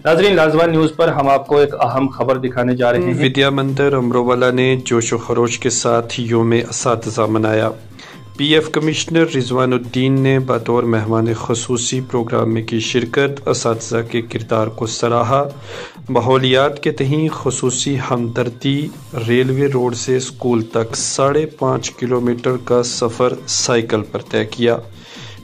नाज़रीन, लाजवान न्यूज़ पर हम आपको एक अहम खबर दिखाने जा रहे हैं। विद्या मंदिर अमरोवाला ने जोश व खरोश के साथ योम असातिज़ा मनाया। PF कमिश्नर रिजवानुद्दीन ने बतौर मेहमान ख़ुसूसी प्रोग्राम में की शिरकत, असातिज़ा के किरदार को सराहा। माहौलियात के तहत ख़ुसूसी हमदर्दी, रेलवे रोड से स्कूल तक 5.5 किलोमीटर का सफ़र साइकिल पर तय किया।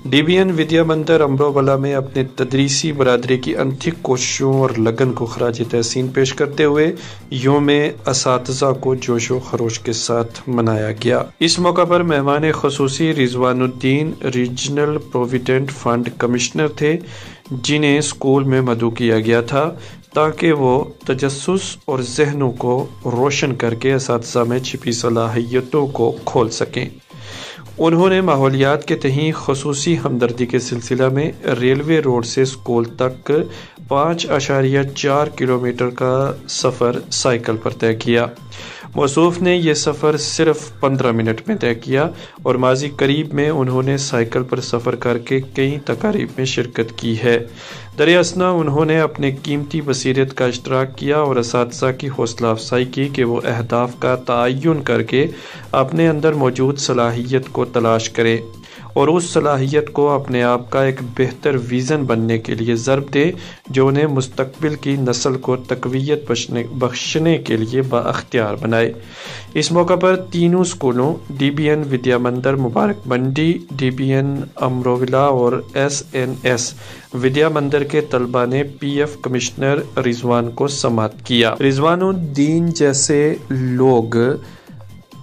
DBN विद्या मंदिर अमरोवाला में अपने तदरीसी बरादरी की अनथिक कोशिशों और लगन को खराज तहसीन पेश करते हुए योम असातिज़ा को जोशो खरोश के साथ मनाया गया। इस मौका पर मेहमान ख़ुसूसी रिजवानुद्दीन रीजनल प्रोविडेंट फंड कमिश्नर थे, जिन्हें स्कूल में मदऊ किया गया था ताकि वो तजस्सुस और जहनों को रोशन करके असातिज़ा में छिपी सलाहियतों को खोल सकें। उन्होंने माहौलियात के तहत ख़ुसूसी हमदर्दी के सिलसिला में रेलवे रोड से स्कूल तक 5.4 किलोमीटर का सफ़र साइकिल पर तय किया। मौसूफ ने यह सफ़र सिर्फ 15 मिनट में तय किया और माजी करीब में उन्होंने साइकिल पर सफ़र करके कई तकारीब में शिरकत की है। दरियासना उन्होंने अपने कीमती बसीरत का इश्तराक किया और असातिज़ा की हौसला अफजाई की कि वो अहदाफ का तयन करके अपने अंदर मौजूद सलाहियत को तलाश करें और उस सलाहियत को अपने आप का एक बेहतर विज़न बनने के लिए ज़रब दे, जो उन्हें मुस्तकबिल की नस्ल को तक़वियत बख्शने के लिए बाअख्तियार बनाए। इस मौका पर तीनों स्कूलों DBN विद्या मंदिर मुबारक मंडी, DBN अमरोवाला और SNS विद्या मंदिर के तलबा ने PF कमिश्नर रिजवान को समाअत किया। रिजवानुद्दीन जैसे लोग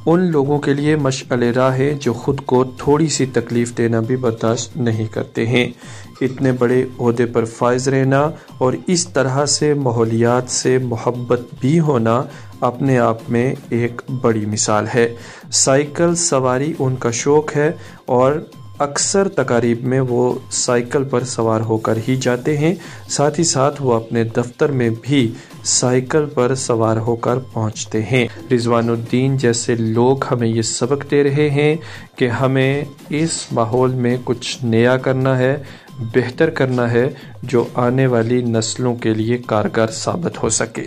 उन लोगों के लिए मशअले राह है जो खुद को थोड़ी सी तकलीफ देना भी बर्दाश्त नहीं करते हैं। इतने बड़े ओहदे पर फायज रहना और इस तरह से माहौलियात से मोहब्बत भी होना अपने आप में एक बड़ी मिसाल है। साइकिल सवारी उनका शौक़ है और अक्सर तकारीब में वो साइकिल पर सवार होकर ही जाते हैं। साथ ही साथ वो अपने दफ्तर में भी साइकिल पर सवार होकर पहुंचते हैं। रिजवानुद्दीन जैसे लोग हमें ये सबक दे रहे हैं कि हमें इस माहौल में कुछ नया करना है, बेहतर करना है, जो आने वाली नस्लों के लिए कारगर साबित हो सके।